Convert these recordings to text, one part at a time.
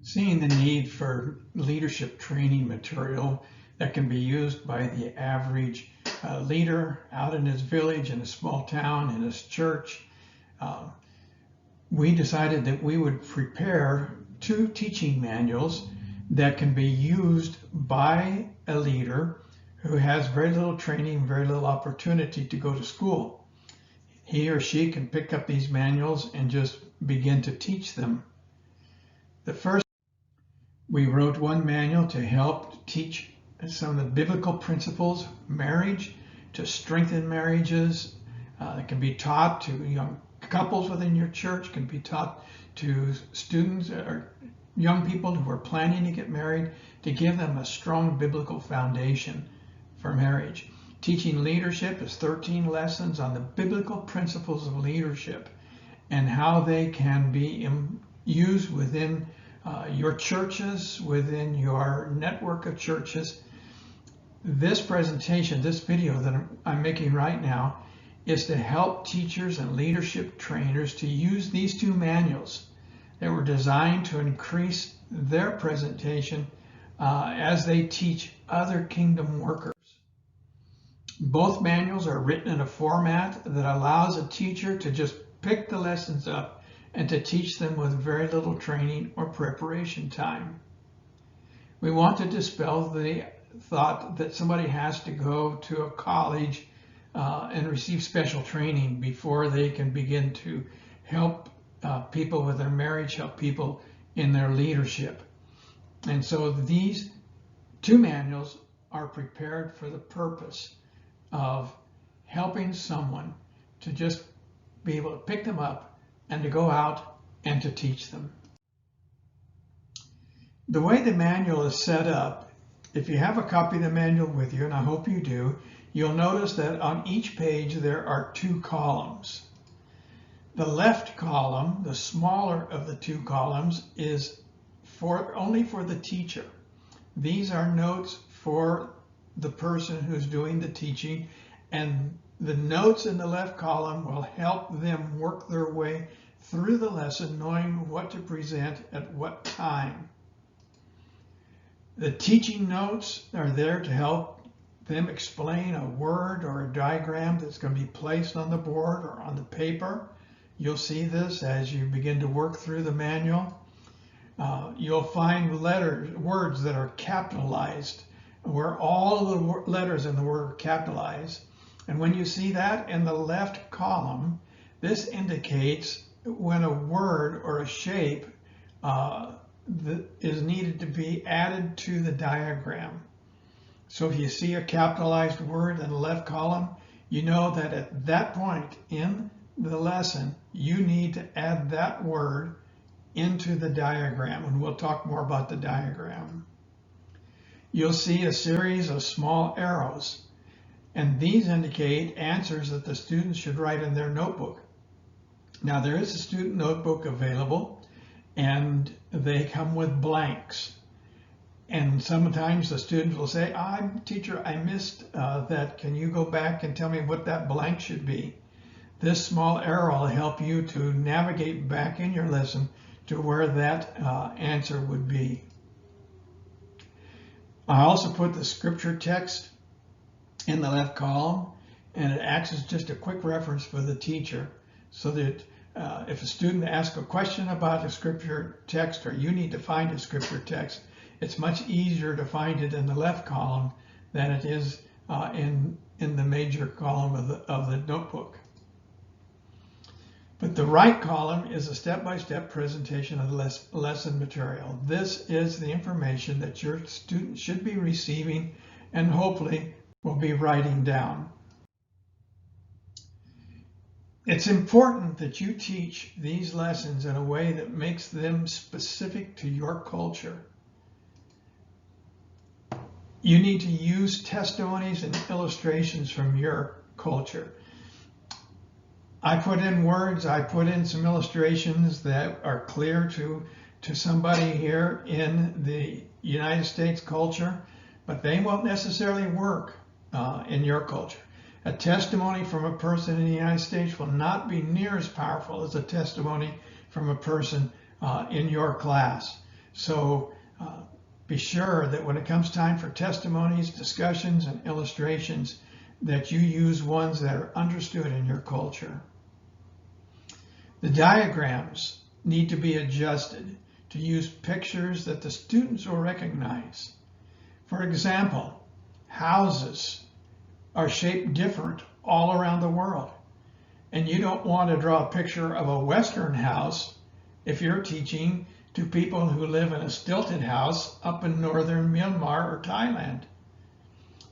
Seeing the need for leadership training material that can be used by the average leader out in his village, in a small town, in his church, we decided that we would prepare 2 teaching manuals that can be used by a leader who has very little training, very little opportunity to go to school. He or she can pick up these manuals and just begin to teach them. The first, we wrote one manual to help teach some of the biblical principles of marriage, to strengthen marriages. That can be taught to young couples within your church, can be taught to students or young people who are planning to get married, to give them a strong biblical foundation for marriage. Teaching leadership is 13 lessons on the biblical principles of leadership and how they can be used within your churches, within your network of churches. This presentation, this video that I'm making right now, is to help teachers and leadership trainers to use these 2 manuals that were designed to increase their presentation as they teach other kingdom workers. Both manuals are written in a format that allows a teacher to just pick the lessons up and to teach them with very little training or preparation time. We want to dispel the thought that somebody has to go to a college and receive special training before they can begin to help people with their marriage, help people in their leadership. And so these 2 manuals are prepared for the purpose of helping someone to just be able to pick them up and to go out and to teach them. The way the manual is set up, if you have a copy of the manual with you, and I hope you do, you'll notice that on each page there are 2 columns. The left column, the smaller of the 2 columns, is only for the teacher. These are notes for the person who's doing the teaching, and the notes in the left column will help them work their way through the lesson, knowing what to present at what time. The teaching notes are there to help them explain a word or a diagram that's going to be placed on the board or on the paper. You'll see this as you begin to work through the manual. You'll find words that are capitalized, where all the letters in the word are capitalized. And when you see that in the left column, this indicates when a word or a shape is needed to be added to the diagram. So if you see a capitalized word in the left column, you know that at that point in the lesson, you need to add that word into the diagram, and we'll talk more about the diagram. You'll see a series of small arrows, and these indicate answers that the students should write in their notebook. Now, there is a student notebook available, and they come with blanks. And sometimes the students will say, teacher, I missed that. Can you go back and tell me what that blank should be? This small arrow will help you to navigate back in your lesson to where that answer would be. I also put the scripture text in the left column, and it acts as just a quick reference for the teacher, so that if a student asks a question about a scripture text, or you need to find a scripture text, it's much easier to find it in the left column than it is in the major column of the notebook. But the right column is a step-by-step presentation of the lesson material. This is the information that your student should be receiving and hopefully will be writing down. It's important that you teach these lessons in a way that makes them specific to your culture. You need to use testimonies and illustrations from your culture. I put in words, I put in some illustrations that are clear to somebody here in the United States culture, but they won't necessarily work in your culture. A testimony from a person in the United States will not be near as powerful as a testimony from a person in your class. So be sure that when it comes time for testimonies, discussions, and illustrations, that you use ones that are understood in your culture. The diagrams need to be adjusted to use pictures that the students will recognize. For example, houses are shaped different all around the world, and you don't want to draw a picture of a Western house if you're teaching to people who live in a stilted house up in northern Myanmar or Thailand.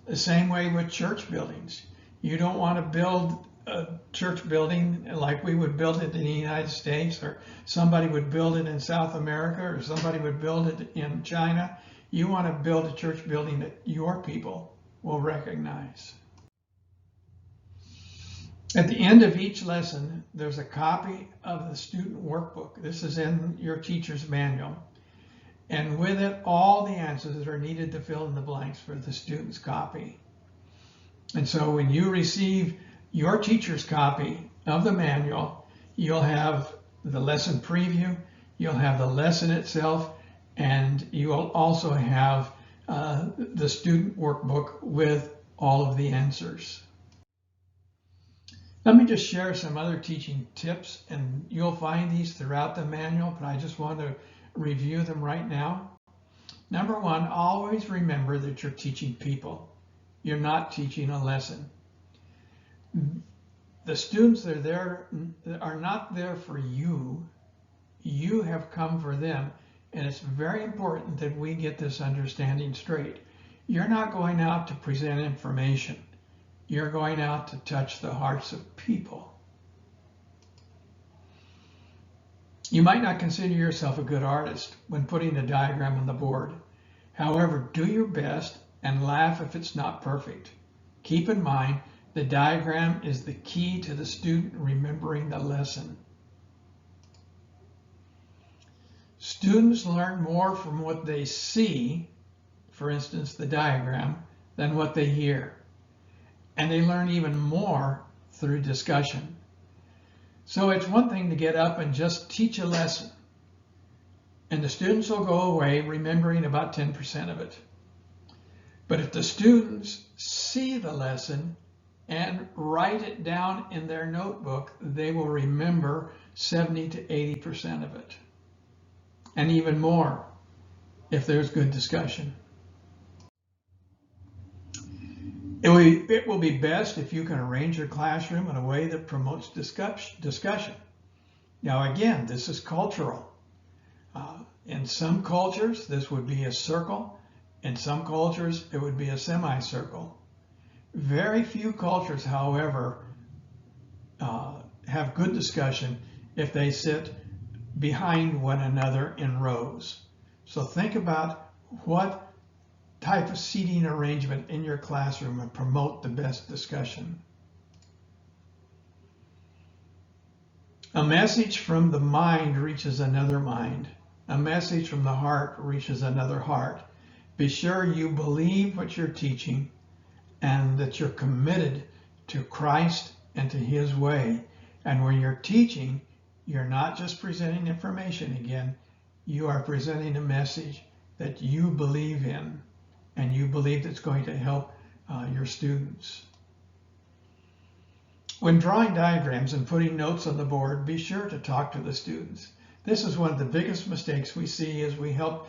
The same way with church buildings. You don't want to build a church building like we would build it in the United States, or somebody would build it in South America, or somebody would build it in China. You want to build a church building that your people will recognize. At the end of each lesson, there's a copy of the student workbook. This is in your teacher's manual. And with it, all the answers that are needed to fill in the blanks for the student's copy. And so when you receive your teacher's copy of the manual, you'll have the lesson preview, you'll have the lesson itself, and you will also have the student workbook with all of the answers. Let me just share some other teaching tips, and you'll find these throughout the manual, but I just want to review them right now. Number one, always remember that you're teaching people. You're not teaching a lesson. The students that are not there for you. You have come for them, and it's very important that we get this understanding straight. You're not going out to present information. You're going out to touch the hearts of people. You might not consider yourself a good artist when putting a diagram on the board. However, do your best and laugh if it's not perfect. Keep in mind, the diagram is the key to the student remembering the lesson. Students learn more from what they see, for instance, the diagram, than what they hear. And they learn even more through discussion. So it's one thing to get up and just teach a lesson, and the students will go away remembering about 10% of it. But if the students see the lesson and write it down in their notebook, they will remember 70 to 80% of it, and even more if there's good discussion. It will be best if you can arrange your classroom in a way that promotes discussion. Now again, this is cultural. In some cultures, this would be a circle. In some cultures, it would be a semicircle. Very few cultures, however, have good discussion if they sit behind one another in rows. So think about what type of seating arrangement in your classroom and promote the best discussion. A message from the mind reaches another mind. A message from the heart reaches another heart. Be sure you believe what you're teaching and that you're committed to Christ and to His way. And when you're teaching, you're not just presenting information again, you are presenting a message that you believe in, and you believe that's going to help your students. When drawing diagrams and putting notes on the board, be sure to talk to the students. This is one of the biggest mistakes we see as we help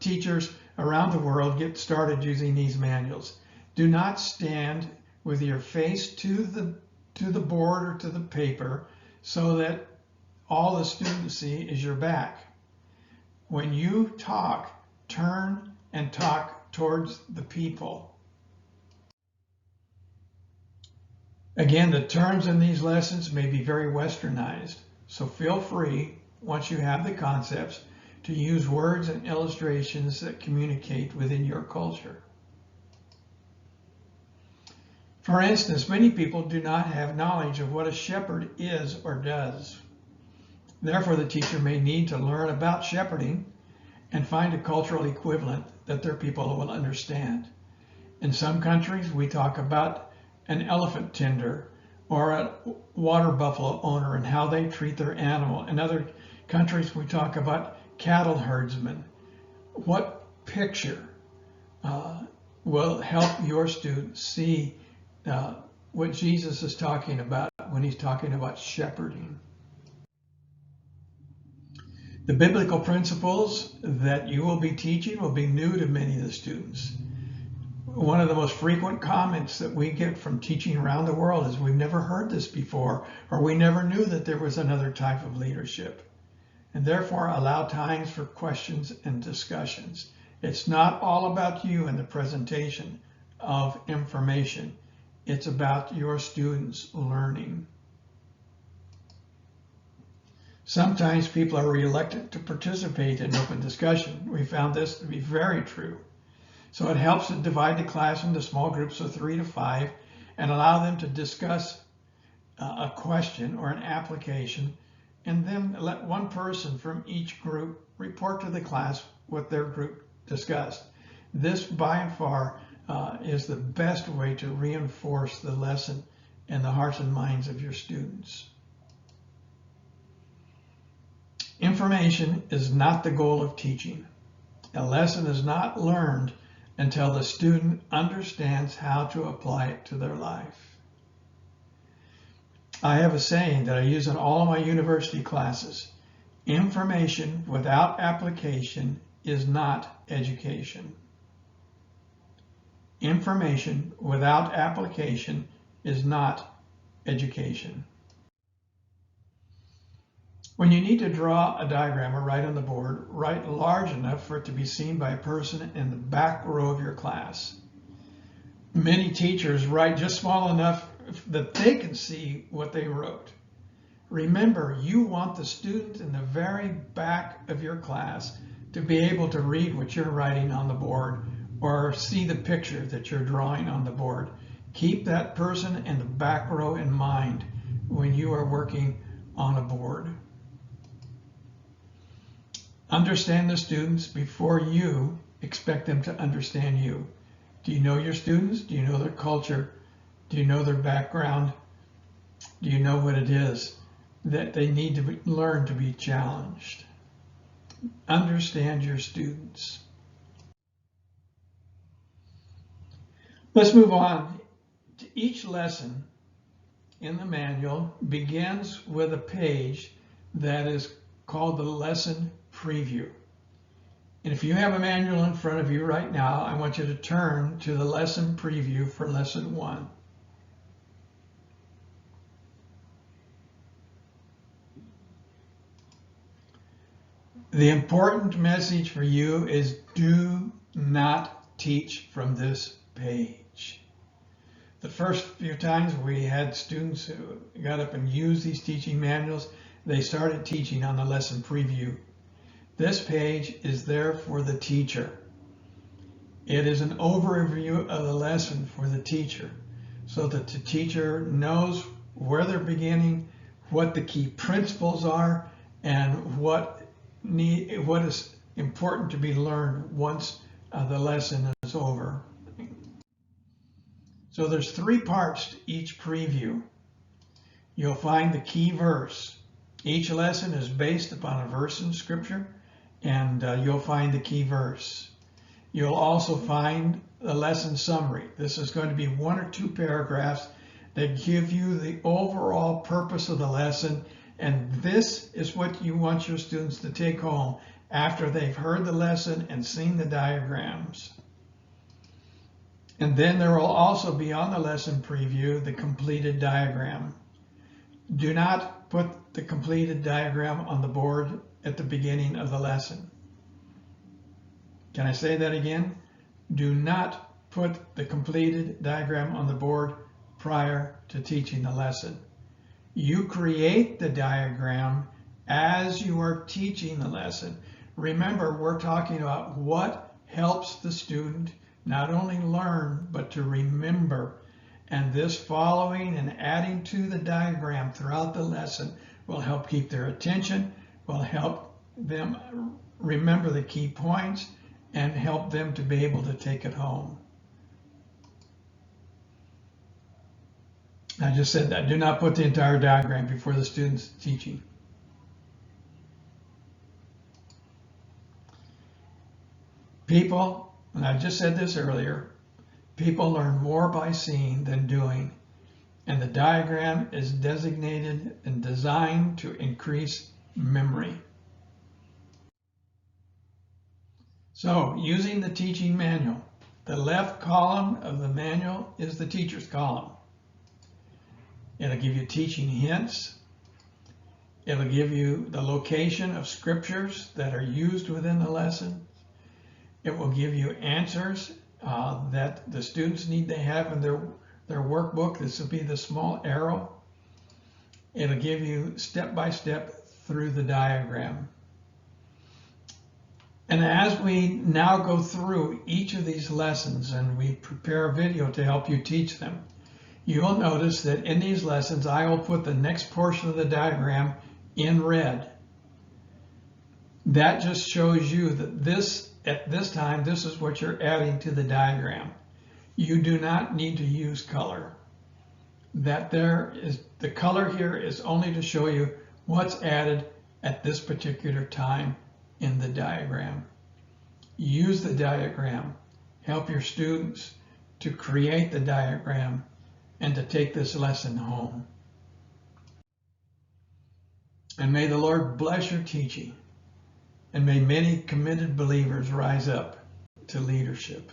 teachers around the world get started using these manuals. Do not stand with your face to the board or to the paper so that all the students see is your back. When you talk, turn and talk towards the people. Again, the terms in these lessons may be very westernized, so feel free, once you have the concepts, to use words and illustrations that communicate within your culture. For instance, many people do not have knowledge of what a shepherd is or does. Therefore, the teacher may need to learn about shepherding and find a cultural equivalent that their people will understand. In some countries, we talk about an elephant tender or a water buffalo owner and how they treat their animal. In other countries, we talk about cattle herdsmen. What picture will help your students see what Jesus is talking about when he's talking about shepherding? The biblical principles that you will be teaching will be new to many of the students. One of the most frequent comments that we get from teaching around the world is, we've never heard this before, or we never knew that there was another type of leadership. And therefore allow times for questions and discussions. It's not all about you and the presentation of information. It's about your students learning. Sometimes people are reluctant to participate in open discussion. We found this to be very true. So it helps to divide the class into small groups of 3 to 5 and allow them to discuss a question or an application, and then let one person from each group report to the class what their group discussed. This by and far is the best way to reinforce the lesson in the hearts and minds of your students. Information is not the goal of teaching. A lesson is not learned until the student understands how to apply it to their life. I have a saying that I use in all of my university classes. Information without application is not education. Information without application is not education. When you need to draw a diagram or write on the board, write large enough for it to be seen by a person in the back row of your class. Many teachers write just small enough that they can see what they wrote. Remember, you want the student in the very back of your class to be able to read what you're writing on the board or see the picture that you're drawing on the board. Keep that person in the back row in mind when you are working on a board. Understand the students before you expect them to understand you. Do you know your students? Do you know their culture? Do you know their background? Do you know what it is that they need to learn to be challenged? Understand your students. Let's move on. Each lesson in the manual begins with a page that is called the lesson preview. And if you have a manual in front of you right now, I want you to turn to the lesson preview for lesson 1. The important message for you is, do not teach from this page. The first few times we had students who got up and used these teaching manuals, they started teaching on the lesson preview. This page is there for the teacher. It is an overview of the lesson for the teacher, so that the teacher knows where they're beginning, what the key principles are, and what is important to be learned once the lesson is over. So there's 3 parts to each preview. You'll find the key verse. Each lesson is based upon a verse in Scripture, and you'll find the key verse. You'll also find the lesson summary. This is going to be 1 or 2 paragraphs that give you the overall purpose of the lesson, and this is what you want your students to take home after they've heard the lesson and seen the diagrams. And then there will also be on the lesson preview the completed diagram. Do not put the completed diagram on the board at the beginning of the lesson. Can I say that again? Do not put the completed diagram on the board prior to teaching the lesson. You create the diagram as you are teaching the lesson. Remember, we're talking about what helps the student not only learn, but to remember. And this following and adding to the diagram throughout the lesson will help keep their attention, will help them remember the key points, and help them to be able to take it home. I just said that. Do not put the entire diagram before the student's teaching. People, and I just said this earlier, people learn more by seeing than doing, and the diagram is designated and designed to increase memory. So, using the teaching manual, the left column of the manual is the teacher's column. It'll give you teaching hints. It'll give you the location of scriptures that are used within the lesson. It will give you answers that the students need to have in their workbook. This will be the small arrow. It'll give you step by step through the diagram. And as we now go through each of these lessons and we prepare a video to help you teach them, you will notice that in these lessons I will put the next portion of the diagram in red. That just shows you that at this time, this is what you're adding to the diagram. You do not need to use color. The color here is only to show you what's added at this particular time in the diagram. Use the diagram. Help your students to create the diagram and to take this lesson home. And may the Lord bless your teaching, and may many committed believers rise up to leadership.